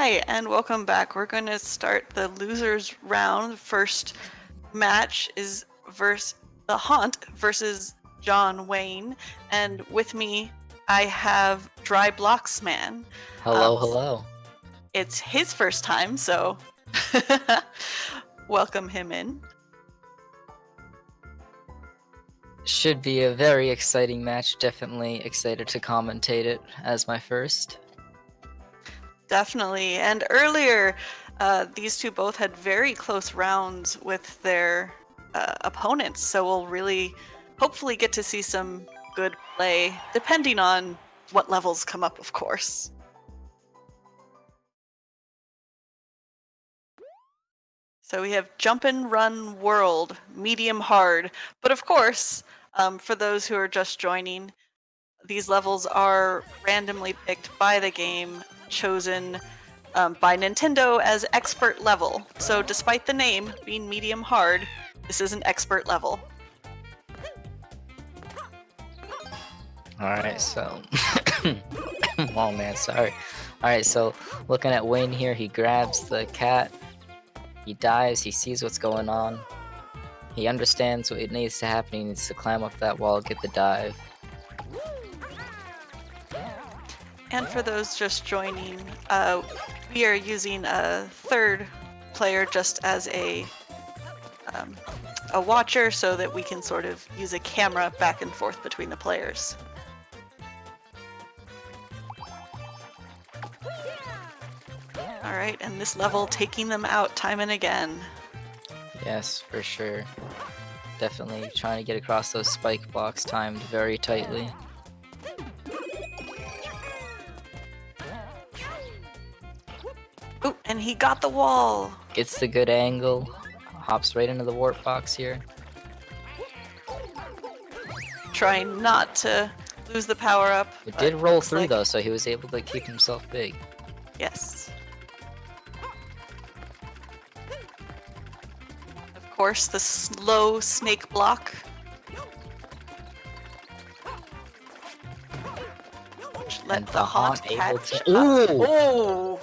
Hi, and welcome back. We're going to start the losers round. The first match is TheHaunt versus John Wayne, and with me I have Dry Blocks Man. Hello. It's his first time, so welcome him in. Should be a very exciting match. Definitely excited to commentate it as my first. Definitely. And earlier, these two both had very close rounds with their opponents, so we'll really hopefully get to see some good play, depending on what levels come up, of course. So we have Jump and Run World, medium hard. But of course, for those who are just joining, these levels are randomly picked by the game, chosen by Nintendo as expert level. So despite the name being medium hard, this is an expert level. Alright, so... oh man, sorry. Alright, so looking at Wayne here, he grabs the cat, he dives, he sees what's going on, he understands what needs to happen, he needs to climb up that wall, get the dive. And for those just joining, we are using a third player just as a watcher so that we can sort of use a camera back and forth between the players. Alright, and this level taking them out time and again. Yes, for sure. Definitely trying to get across those spike blocks timed very tightly. Oh, and he got the wall! Gets the good angle, hops right into the warp box here. Trying not to lose the power up. It did roll through though, so he was able to keep himself big. Yes. Of course, the slow snake block. Let the Haunt catch up. Oh!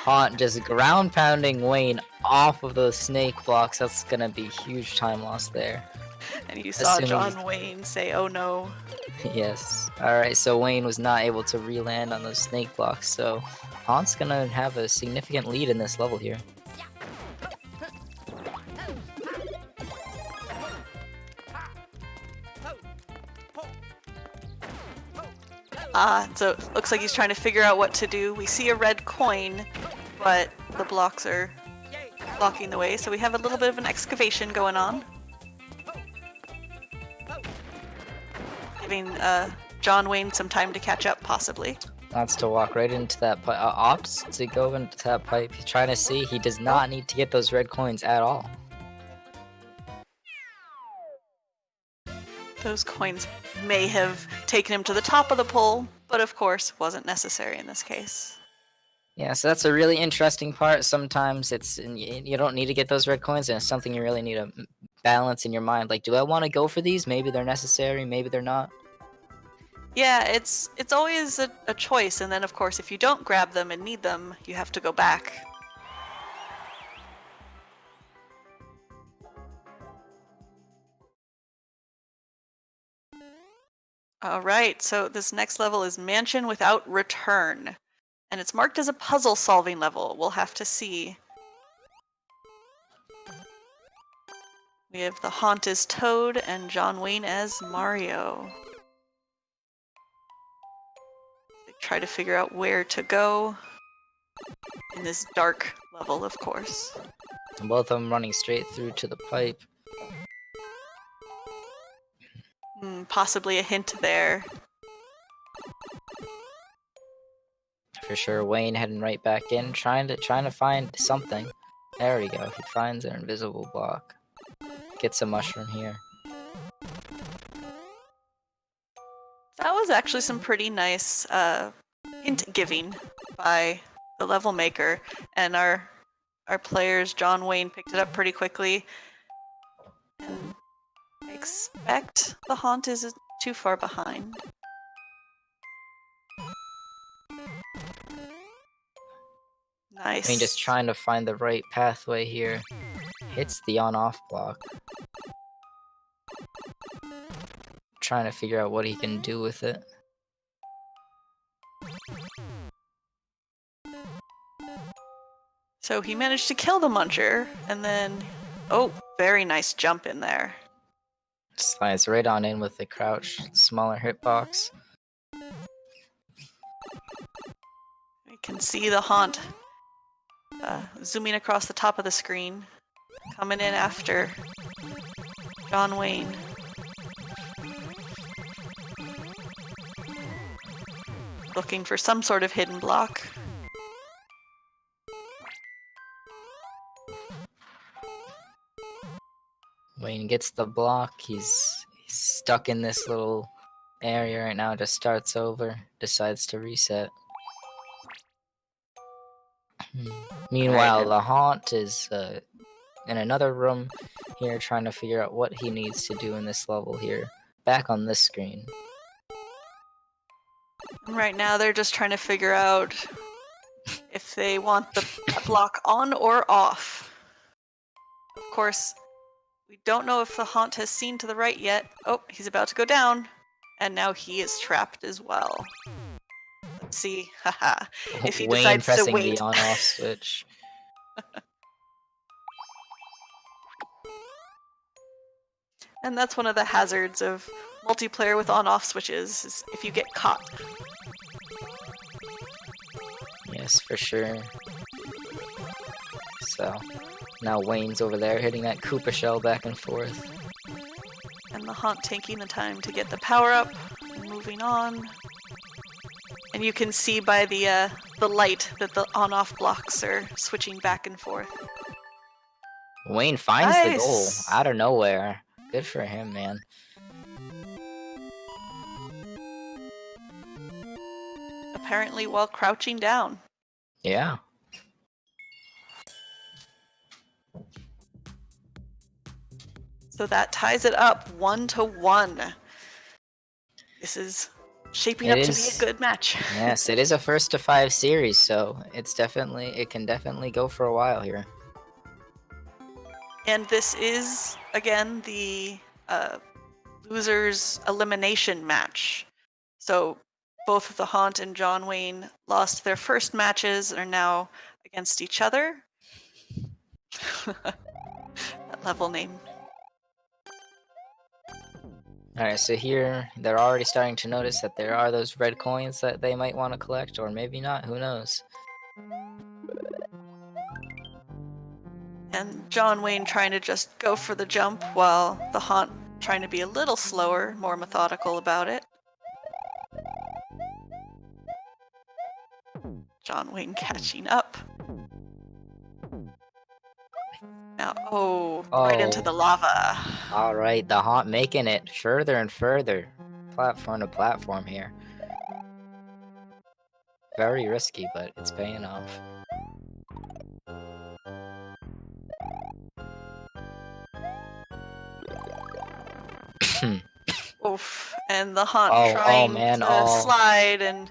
Haunt just ground pounding Wayne off of those snake blocks. That's gonna be huge time loss there. And you saw John Wayne say, "Oh no." Yes. Alright, so Wayne was not able to re-land on those snake blocks, so Haunt's gonna have a significant lead in this level here. So it looks like he's trying to figure out what to do. We see a red coin, but the blocks are blocking the way, so we have a little bit of an excavation going on. Giving John Wayne some time to catch up, possibly. Wants to walk right into that pipe. Opts to go into that pipe. He's trying to see. He does not need to get those red coins at all. Those coins may have taken him to the top of the pole, but of course wasn't necessary in this case. Yeah, so that's a really interesting part. Sometimes you don't need to get those red coins, and it's something you really need to balance in your mind. Like, do I want to go for these? Maybe they're necessary, maybe they're not. Yeah, it's always a choice, and then of course if you don't grab them and need them, you have to go back. Alright, so this next level is Mansion Without Return. And it's marked as a puzzle solving level. We'll have to see. We have the Haunt as Toad and John Wayne as Mario. They try to figure out where to go in this dark level, of course. And both of them running straight through to the pipe. Possibly a hint there. For sure, Wayne heading right back in, trying to find something. There we go. He finds an invisible block. Gets a mushroom here. That was actually some pretty nice hint giving by the level maker, and our players, John Wayne, picked it up pretty quickly. And I expect the Haunt is too far behind. I Nice. mean, just trying to find the right pathway here. Hits the on-off block. Trying to figure out what he can do with it. So he managed to kill the Muncher, and then... Oh, very nice jump in there. Slides right on in with the crouch, smaller hitbox. We can see the Haunt zooming across the top of the screen, coming in after John Wayne. Looking for some sort of hidden block. Wayne gets the block. He's stuck in this little area right now. Just starts over. Decides to reset. Meanwhile, Right. TheHaunt is in another room here, trying to figure out what he needs to do in this level here. Back on this screen. And right now they're just trying to figure out if they want the block on or off. Of course, we don't know if the Haunt has seen to the right yet. Oh, he's about to go down. And now he is trapped as well. Let's see, haha, if he Wayne decides to pressing wait. the on-off switch. And that's one of the hazards of multiplayer with on-off switches, is if you get caught. Yes, for sure. So, now Wayne's over there hitting that Koopa shell back and forth. And the Haunt taking the time to get the power up, moving on. And you can see by the light that the on-off blocks are switching back and forth. Wayne finds the goal Nice. out of nowhere. Good for him, man. Apparently while crouching down. Yeah. So that ties it up 1-1. This is shaping up to be a good match. Yes, it is a first to 5 series, so it can definitely go for a while here. And this is, again, the losers elimination match. So both the Haunt and John Wayne lost their first matches and are now against each other. That level name. Alright, so here they're already starting to notice that there are those red coins that they might want to collect, or maybe not, who knows. And John Wayne trying to just go for the jump while the Haunt trying to be a little slower, more methodical about it. John Wayne catching up. Now, right into the lava. Alright, the Haunt making it further and further. Platform to platform here. Very risky, but it's paying off. Oof. And the Haunt trying to slide and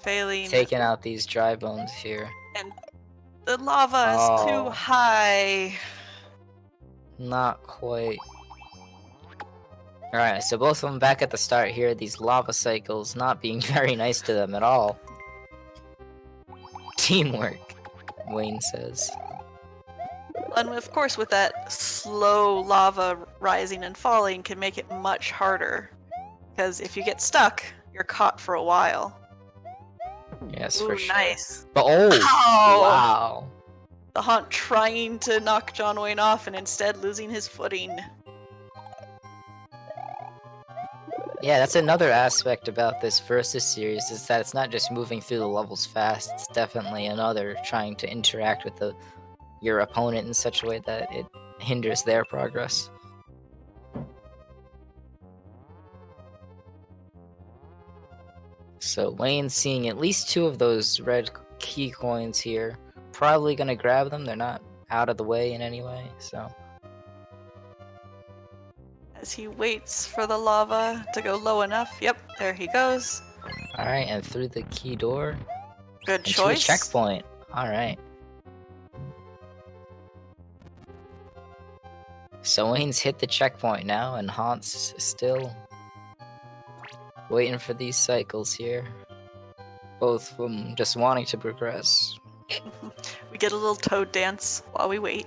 failing. Taking out these dry bones here. And the lava is too high. Not quite. Alright, so both of them back at the start here. These lava cycles not being very nice to them at all. Teamwork, Wayne says. And of course, with that slow lava rising and falling can make it much harder. Because if you get stuck, you're caught for a while. Yes, Ooh, for sure. Nice. But wow. The Haunt trying to knock John Wayne off and instead losing his footing. Yeah, that's another aspect about this versus series, is that it's not just moving through the levels fast, it's definitely another trying to interact with your opponent in such a way that it hinders their progress. So Wayne's seeing at least 2 of those red key coins here. Probably gonna grab them, they're not out of the way in any way, so. As he waits for the lava to go low enough. Yep, there he goes. Alright, and through the key door. Good Into choice. a checkpoint. Alright. So Wayne's hit the checkpoint now, and Haunt's still waiting for these cycles here. Both of them just wanting to progress. We get a little toad dance while we wait.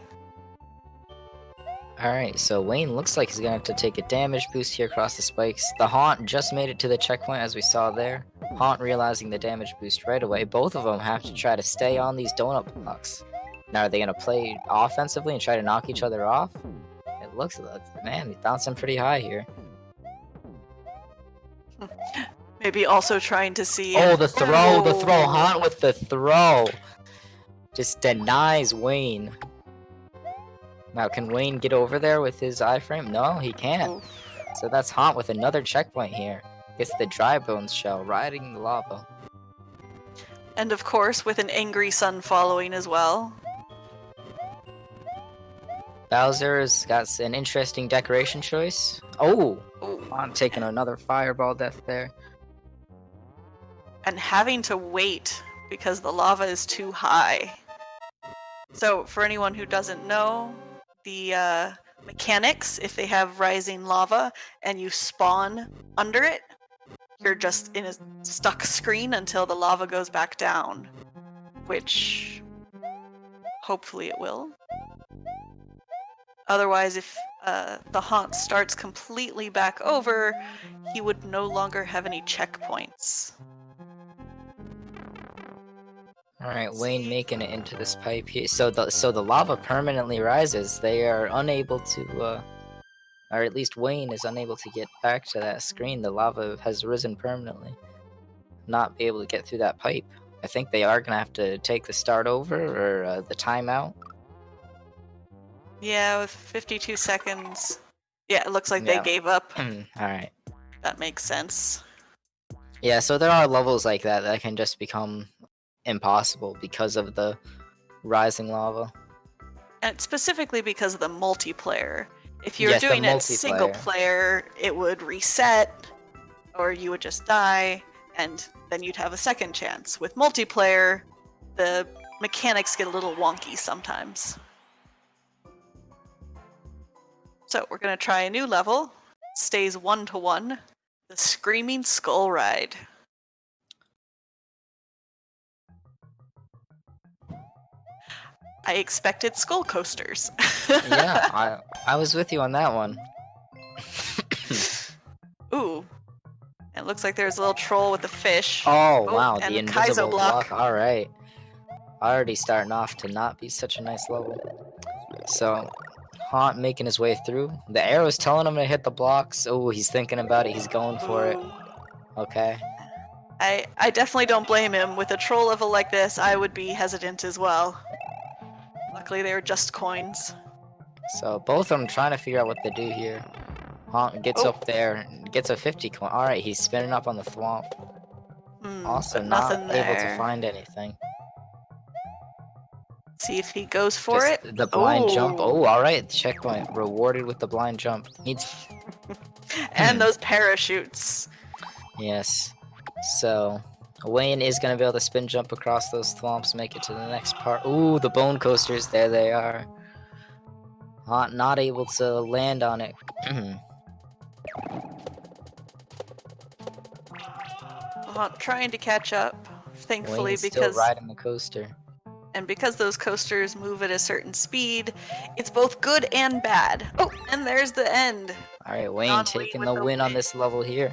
Alright, so Wayne looks like he's gonna have to take a damage boost here across the spikes. The Haunt just made it to the checkpoint, as we saw there. Haunt realizing the damage boost right away. Both of them have to try to stay on these donut blocks. Now, are they gonna play offensively and try to knock each other off? It looks like, man, he's bouncing pretty high here. Maybe also trying to see. Oh, the throw, the throw. Oh. Haunt with the throw. Just denies Wayne. Now, can Wayne get over there with his iframe? No, he can't. Oof. So that's Haunt with another checkpoint here. Gets the dry bones shell, riding the lava. And of course, with an angry sun following as well. Bowser's got an interesting decoration choice. Oh! Ooh. Haunt taking another fireball death there. And having to wait because the lava is too high. So, for anyone who doesn't know, the mechanics, if they have rising lava and you spawn under it, you're just in a stuck screen until the lava goes back down. Which, hopefully it will. Otherwise, if the Haunt starts completely back over, he would no longer have any checkpoints. Alright, Wayne making it into this pipe here. So the lava permanently rises. They are unable to, or at least Wayne is unable to get back to that screen. The lava has risen permanently. Not be able to get through that pipe. I think they are gonna have to take the start over, or the timeout. Yeah, with 52 seconds. Yeah, it looks like they gave up. Alright. That makes sense. Yeah, so there are levels like that can just become impossible because of the rising lava. And specifically because of the multiplayer. If you were doing it single player, it would reset, or you would just die, and then you'd have a second chance. With multiplayer, the mechanics get a little wonky sometimes. So we're going to try a new level. Stays 1-to-1. The Screaming Skull Ride. I expected skull coasters. Yeah, I was with you on that one. Ooh. It looks like there's a little troll with a fish. Oh, wow, and the invisible block. Alright. Already starting off to not be such a nice level. So, Haunt making his way through. The arrow's telling him to hit the blocks. Oh, he's thinking about it. He's going for it. Okay. I definitely don't blame him. With a troll level like this, I would be hesitant as well. Luckily, they were just coins. So, both of them trying to figure out what to do here. Haunt gets up there and gets a 50 coin. Alright, he's spinning up on the thwomp. Also not able to find anything. See if he goes for Just it. The blind jump. Oh, alright, checkpoint. Rewarded with the blind jump. Needs... And those parachutes. Yes. So, Wayne is going to be able to spin jump across those thwomps, make it to the next part. Ooh, the bone coasters. There they are. Not able to land on it. Trying to catch up, thankfully, Wayne's because still riding the coaster. And because those coasters move at a certain speed, it's both good and bad. Oh, and there's the end. Alright, Wayne taking the win on this level here.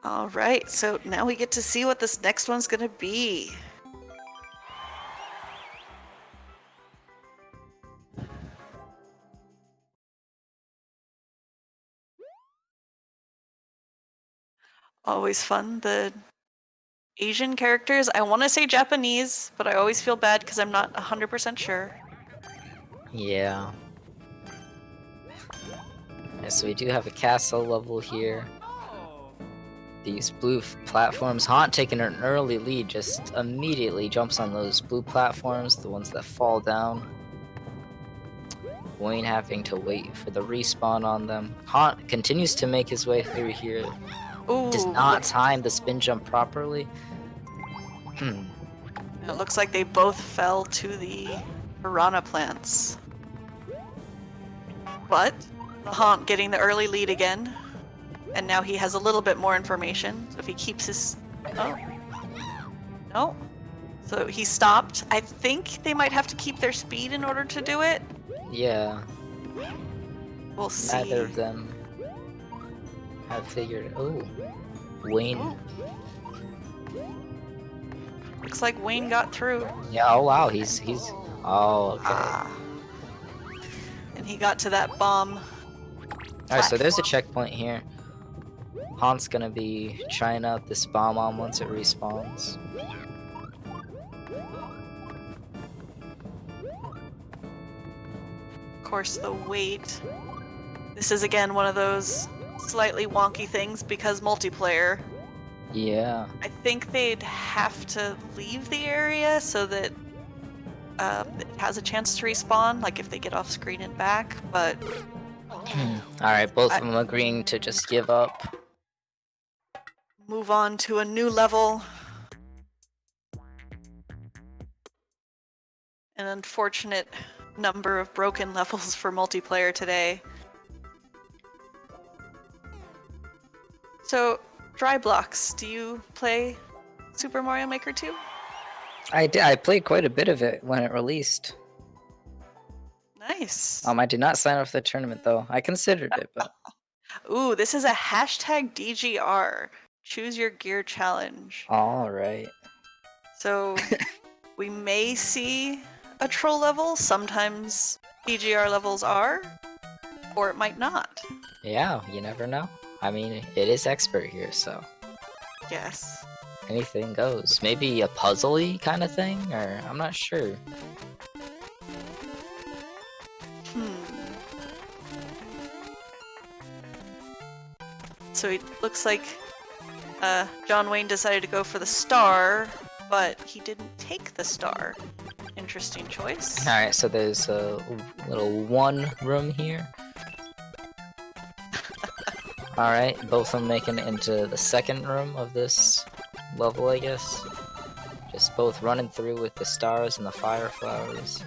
Alright, so now we get to see what this next one's gonna be. Always fun. The Asian characters, I want to say Japanese, but I always feel bad because I'm not 100% sure. Yeah. So we do have a castle level here. these blue platforms. Haunt taking an early lead, just immediately jumps on those blue platforms, the ones that fall down. Wayne having to wait for the respawn on them. Haunt continues to make his way through here. Does Ooh, not time the spin jump properly. it looks like they both fell to the piranha plants. But TheHaunt getting the early lead again. And now he has a little bit more information. So if he keeps his... Oh. No. So he stopped. I think they might have to keep their speed in order to do it. Yeah. We'll see. Neither of them have figured. Oh, Wayne. Ooh. Looks like Wayne got through. Yeah. Oh wow. He's. Oh okay. Ah. And he got to that bomb. All right. So there's a checkpoint here. Haunt's gonna be trying out this bomb on once it respawns. Of course, the weight. This is again one of those slightly wonky things because multiplayer. Yeah. I think they'd have to leave the area so that it has a chance to respawn, like if they get off screen and back, but... Alright, both of them agreeing to just give up. Move on to a new level. An unfortunate number of broken levels for multiplayer today. So, Dry Blocks, do you play Super Mario Maker 2? I did. I played quite a bit of it when it released. Nice. I did not sign up for the tournament though. I considered it, but Ooh, this is a hashtag DGR. Choose your gear challenge. all right. So we may see a troll level. Sometimes DGR levels are, or it might not. Yeah, you never know. I mean, it is expert here, so Yes. anything goes. Maybe a puzzly kind of thing, or I'm not sure. So it looks like John Wayne decided to go for the star, but he didn't take the star. Interesting choice. Alright, so there's a little one room here. Alright, both of them making it into the second room of this level, I guess. Just both running through with the stars and the fire flowers.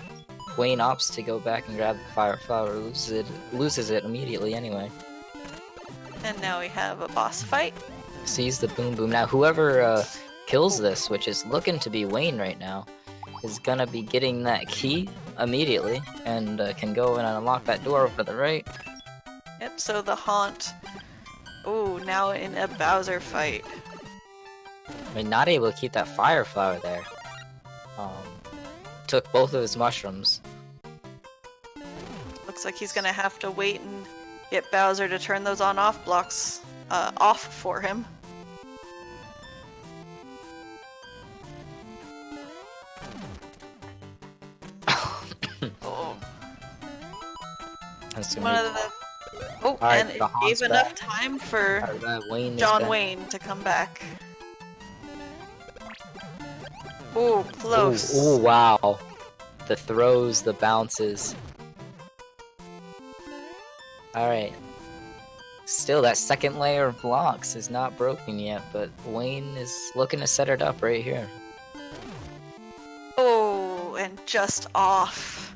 Wayne opts to go back and grab the fire flower, loses it immediately anyway. And now we have a boss fight. Sees the boom boom. Now whoever kills this, which is looking to be Wayne right now, is gonna be getting that key immediately and can go and unlock that door over to the right. Yep, so the Haunt. Ooh, now in a Bowser fight. I mean, not able to keep that fire flower there. Took both of his mushrooms. Looks like he's gonna have to wait and get Bowser to turn those on-off blocks off for him. Oh. That's One of the... Oh, Alright, and it the gave Haunt's enough back. time for Wayne is John back. Wayne to come back. Ooh, close. Ooh, wow. The throws, the bounces. Alright. Still, that second layer of blocks is not broken yet, but Wayne is looking to set it up right here. Oh, and just off.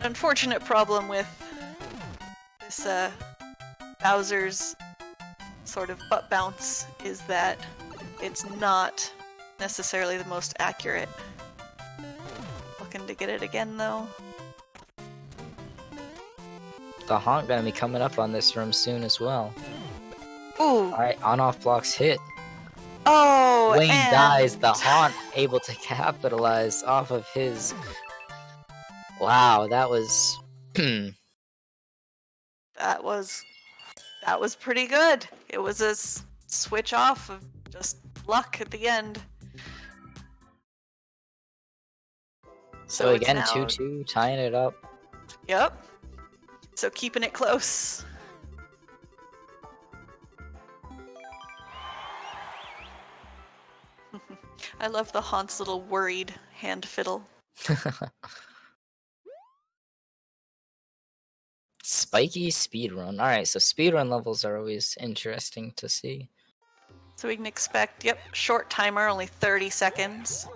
Unfortunate problem with this Bowser's sort of butt bounce is that it's not necessarily the most accurate. Looking to get it again though. The Haunt gonna be coming up on this room soon as well. Ooh. Alright, on-off blocks hit. Oh, Wayne and... dies, the Haunt able to capitalize off of his... Wow, that was... That was pretty good. It was a switch off of just luck at the end. So it's again, now- 2-2, tying it up. Yep. So keeping it close. I love the Haunt's little worried hand fiddle. Spikey Speedrun. Alright, so speedrun levels are always interesting to see. So we can expect, yep, short timer, only 30 seconds.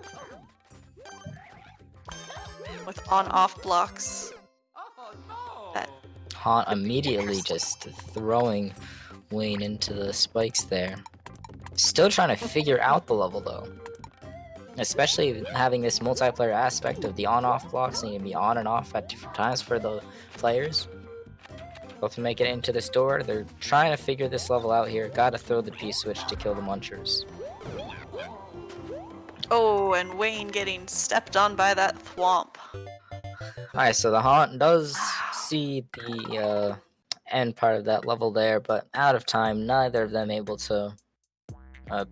With on-off blocks. That Haunt immediately just throwing Wayne into the spikes there. Still trying to figure out the level though. Especially having this multiplayer aspect of the on-off blocks needing to be on and off at different times for the players. Both to make it into this door, they're trying to figure this level out here. Gotta throw the P-switch to kill the munchers. Oh, and Wayne getting stepped on by that thwomp. Alright, so the Haunt does see the end part of that level there, but out of time, neither of them able to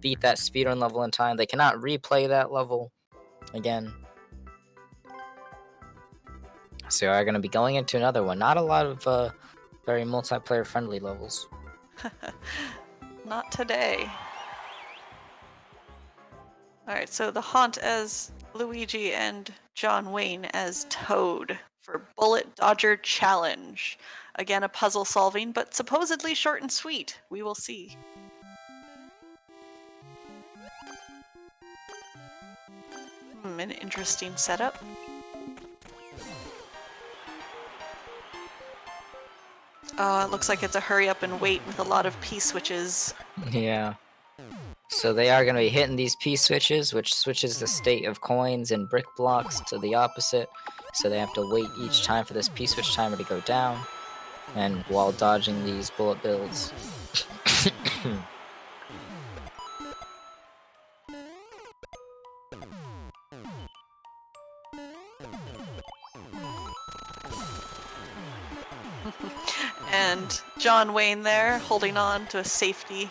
beat that speedrun level in time. They cannot replay that level again. So we are going to be going into another one. Not a lot of very multiplayer friendly levels. Not today. Alright, so the Haunt as Luigi and John Wayne as Toad for Bullet Dodger Challenge. Again, a puzzle solving, but supposedly short and sweet. We will see. An interesting setup. It looks like it's a hurry up and wait with a lot of P-switches. Yeah. So they are going to be hitting these P-switches, which switches the state of coins and brick blocks to the opposite. So they have to wait each time for this P-switch timer to go down, and while dodging these bullet builds. And John Wayne there holding on to a safety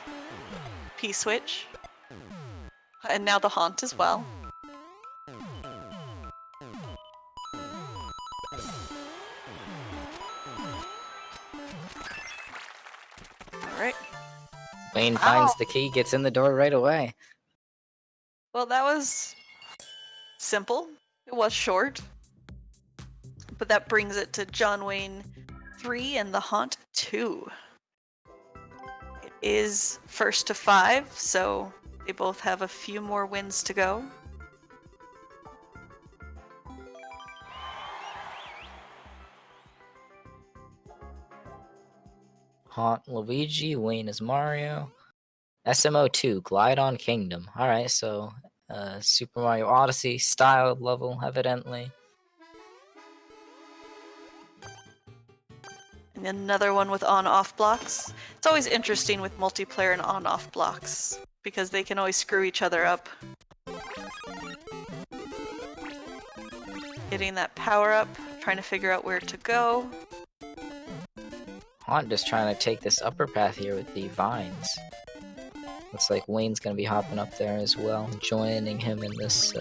P-switch. And now the Haunt as well. Alright. Wayne finds the key, gets in the door right away. Well, that was simple. It was short. But that brings it to John Wayne 3 and the Haunt 2. It is first to 5, so they both have a few more wins to go. Haunt Luigi, Wayne is Mario. SMO2, Glide on Kingdom. Alright, so Super Mario Odyssey style level, evidently. And another one with on-off blocks. It's always interesting with multiplayer and on-off blocks, because they can always screw each other up. Getting that power up, trying to figure out where to go. Haunt just trying to take this upper path here with the vines. Looks like Wayne's gonna be hopping up there as well, joining him in this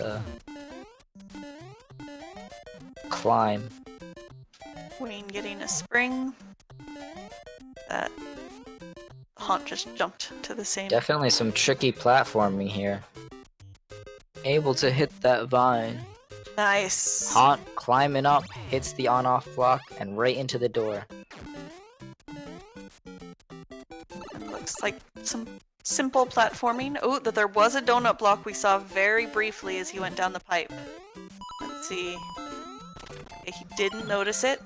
climb. Wayne getting a spring. That Haunt just jumped to the same. Definitely some tricky platforming here. Able to hit that vine. Nice. Haunt climbing up, hits the on-off block, and right into the door. It looks like some simple platforming. Oh, that there was a donut block we saw very briefly as he went down the pipe. Let's see. Okay, he didn't notice it.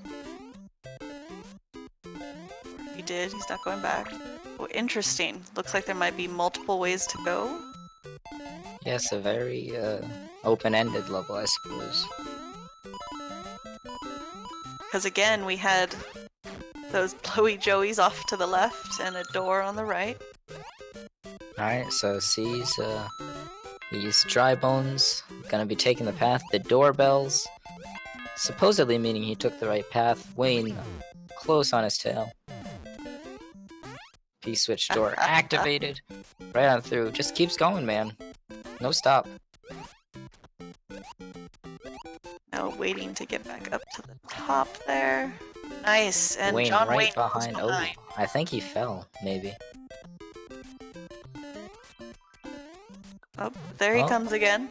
He did, he's not going back. Oh, interesting. Looks like there might be multiple ways to go. Yes, a very open-ended level, I suppose. Because again, we had those blowy joeys off to the left and a door on the right. Alright, so sees these dry bones gonna be taking the path. The doorbells, supposedly meaning he took the right path. Wayne close on his tail. P-switch door activated. Right on through. Just keeps going, man. No stop. Now waiting to get back up to the top there. Nice, and Wayne John right Wayne behind. goes behind. I think he fell, maybe. Oh, there he Oh. comes again.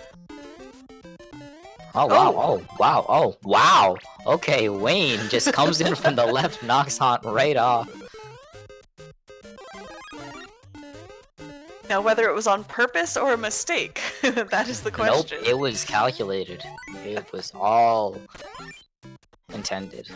Oh wow, oh wow, oh wow. Okay, Wayne just comes in from the left, knocks Haunt right off. Now, whether it was on purpose or a mistake, that is the Nope, question. it was calculated. It was all intended.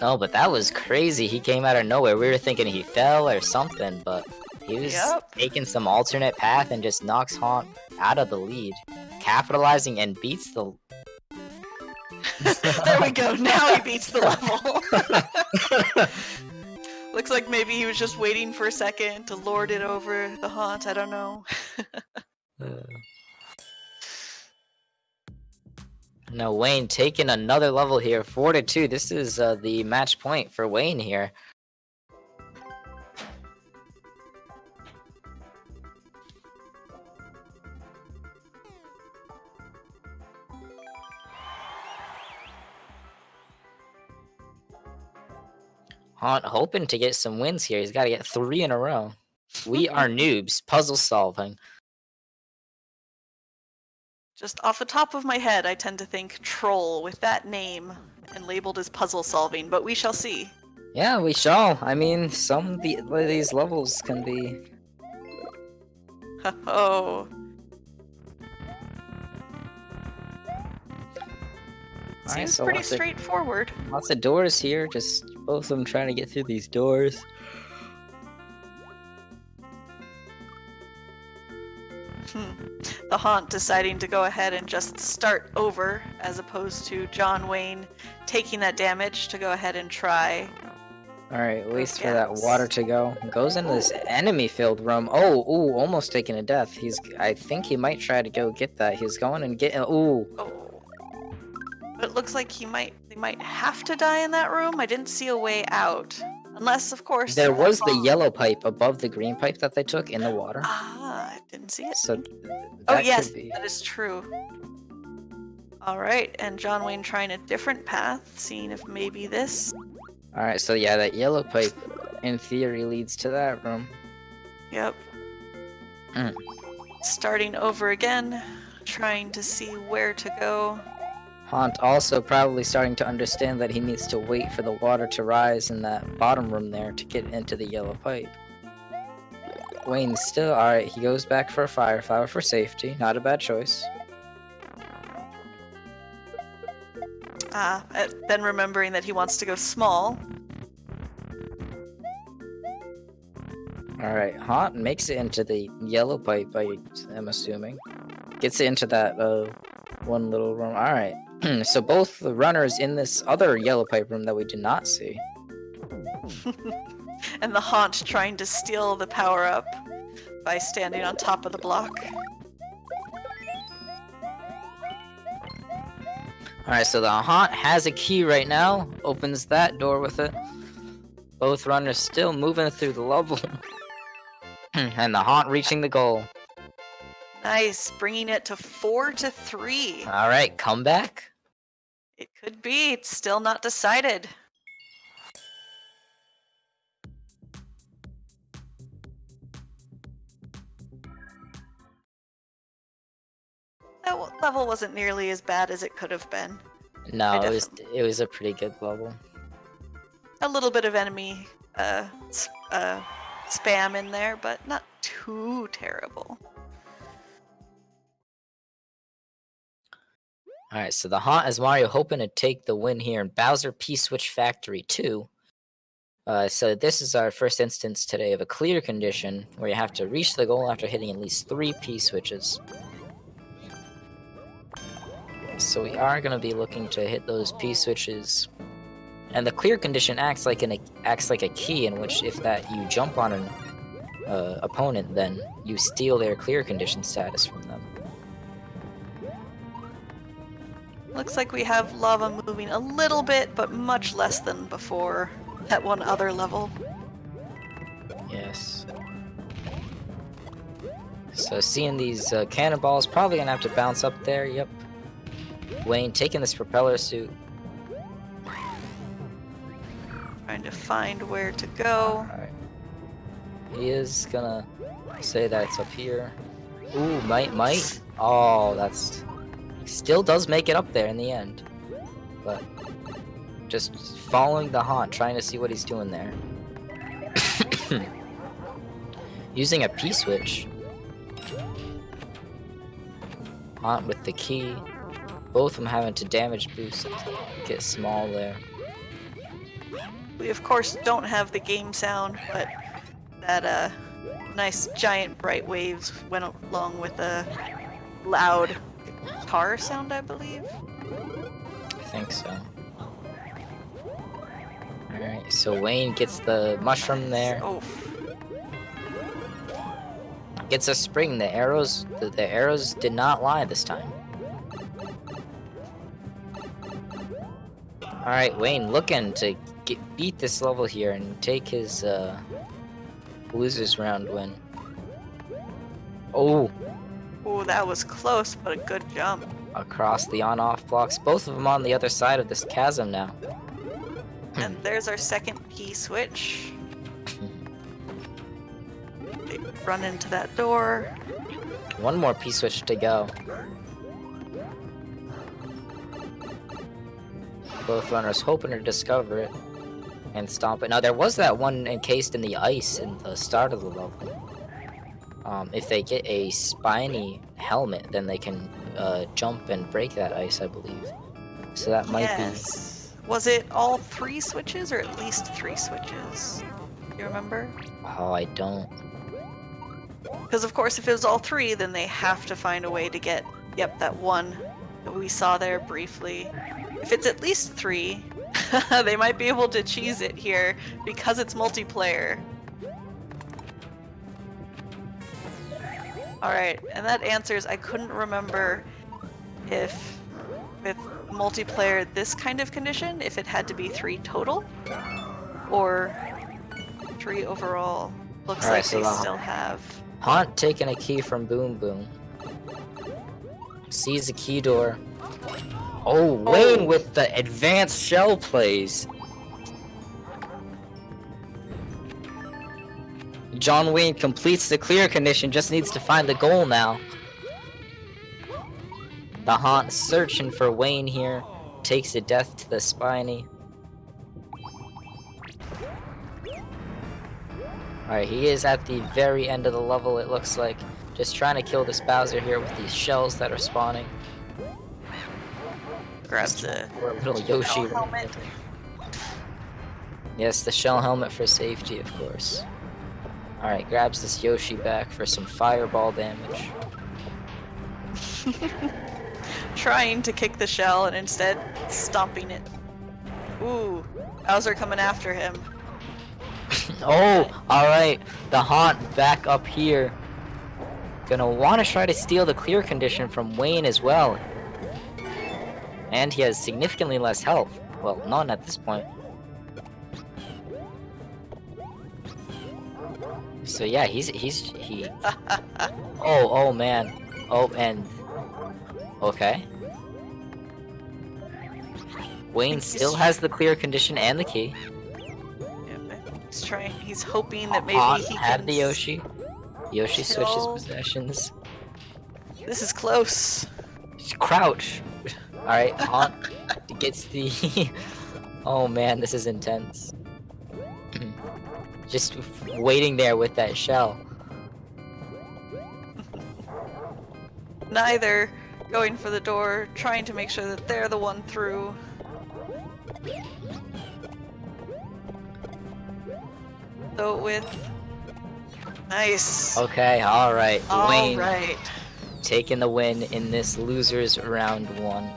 No, but that was crazy. He came out of nowhere. We were thinking he fell or something, but he was taking some alternate path and just knocks Haunt out of the lead, capitalizing and beats the. There we go. Now he beats the level. Looks like maybe he was just waiting for a second to lord it over the Haunt. I don't know. No, Wayne taking another level here, 4-2. This is the match point for Wayne here. Haunt hoping to get some wins here. He's got to get 3 in a row. We are noobs. Puzzle solving. Just off the top of my head, I tend to think troll with that name and labeled as puzzle solving, but we shall see. Yeah, we shall. I mean, some of these levels can be. Oh. Seems so pretty straightforward. Lots of doors here, just both of them trying to get through these doors. The Haunt deciding to go ahead and just start over, as opposed to John Wayne taking that damage to go ahead and try. Alright, waits for that water to go. Goes into this enemy-filled room. Oh, ooh, almost taking a death. I think he might try to go get that. He's going and getting. Ooh. Oh. But it looks like they might have to die in that room. I didn't see a way out. Unless, of course... There was the yellow pipe above the green pipe that they took in the water. Ah, I didn't see it. So oh, yes, that is true. Alright, and John Wayne trying a different path, seeing if maybe this... Alright, so yeah, that yellow pipe, in theory, leads to that room. Yep. Starting over again, trying to see where to go. Haunt also probably starting to understand that he needs to wait for the water to rise in that bottom room there to get into the yellow pipe. Wayne's still alright, he goes back for a fire flower for safety, not a bad choice. Then remembering that he wants to go small. Alright, Haunt makes it into the yellow pipe, I'm assuming. Gets it into that one little room. Alright. So both the runners in this other yellow pipe room that we did not see. And the Haunt trying to steal the power-up by standing on top of the block. Alright, so the Haunt has a key right now. Opens that door with it. Both runners still moving through the level. And the Haunt reaching the goal. Nice, bringing it to 4-3. Alright, come back. It could be, it's still not decided. That level wasn't nearly as bad as it could have been. No, it was a pretty good level. A little bit of enemy spam in there, but not too terrible. Alright, so the Haunt is Mario hoping to take the win here in Bowser P-Switch Factory 2. So this is our first instance today of a clear condition where you have to reach the goal after hitting at least 3 P-Switches. So we are going to be looking to hit those P-Switches. And the clear condition acts like a key in which if you jump on an opponent, then you steal their clear condition status from them. Looks like we have lava moving a little bit, but much less than before at one other level. Yes. So seeing these cannonballs, probably gonna have to bounce up there, yep. Wayne taking this propeller suit. Trying to find where to go. Alright. He is gonna say that it's up here. Ooh, might. Oh, that's still does make it up there in the end, but just following the haunt, trying to see what he's doing there. Using a P-switch. Haunt with the key. Both of them having to damage boost. Get small there. We of course don't have the game sound, but that nice giant bright waves went along with a loud guitar sound, I believe. I think so. Alright, so Wayne gets the mushroom there. Oh. Gets a spring. The arrows did not lie this time. Alright, Wayne looking to beat this level here and take his losers round win. Oh! Oh, that was close, but a good jump. Across the on-off blocks. Both of them on the other side of this chasm now. And there's our second P-switch. They run into that door. One more P-switch to go. Both runners hoping to discover it and stomp it. Now there was that one encased in the ice in the start of the level. If they get a spiny helmet, then they can jump and break that ice, I believe. So that might be... Was it all 3 switches or at least 3 switches? Do you remember? Oh, I don't. Because of course if it was all 3, then they have to find a way to get, yep, that one that we saw there briefly. If it's at least 3, they might be able to cheese it here because it's multiplayer. Alright, and that answers, I couldn't remember if with multiplayer this kind of condition, if it had to be 3 total or 3 overall. Looks like they still have. Haunt taking a key from Boom Boom. Sees the key door. Oh, Wayne with the advanced shell plays. John Wayne completes the clear condition, just needs to find the goal now. The Haunt searching for Wayne here. Takes a death to the spiny. Alright, he is at the very end of the level, it looks like. Just trying to kill this Bowser here with these shells that are spawning. Grabs a little Yoshi helmet. Yes, the shell helmet for safety, of course. Alright, grabs this Yoshi back for some fireball damage. Trying to kick the shell and instead stomping it. Ooh, Bowser coming after him. Oh, alright. The Haunt back up here. Gonna want to try to steal the clear condition from Wayne as well. And he has significantly less health. Well, none at this point. So yeah, he. Oh man. Oh, and okay. Wayne still has the clear condition and the key. He's trying. He's hoping that maybe he had can the Yoshi. Yoshi switches possessions. This is close. Crouch. All right, Haunt gets the. Oh man, this is intense. Just waiting there with that shell. Neither going for the door, trying to make sure that they're the one through. So with nice. Okay, all right. Wayne Alright. taking the win in this losers round 1,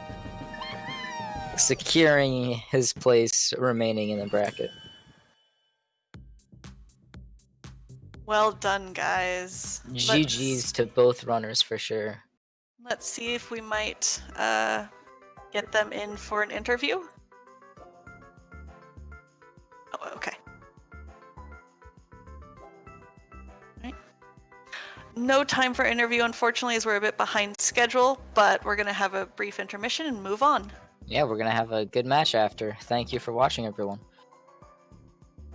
securing his place remaining in the bracket. Well done, guys. GG's to both runners for sure. Let's see if we might get them in for an interview. Oh, okay. No time for interview, unfortunately, as we're a bit behind schedule, but we're going to have a brief intermission and move on. Yeah, we're going to have a good match after. Thank you for watching, everyone.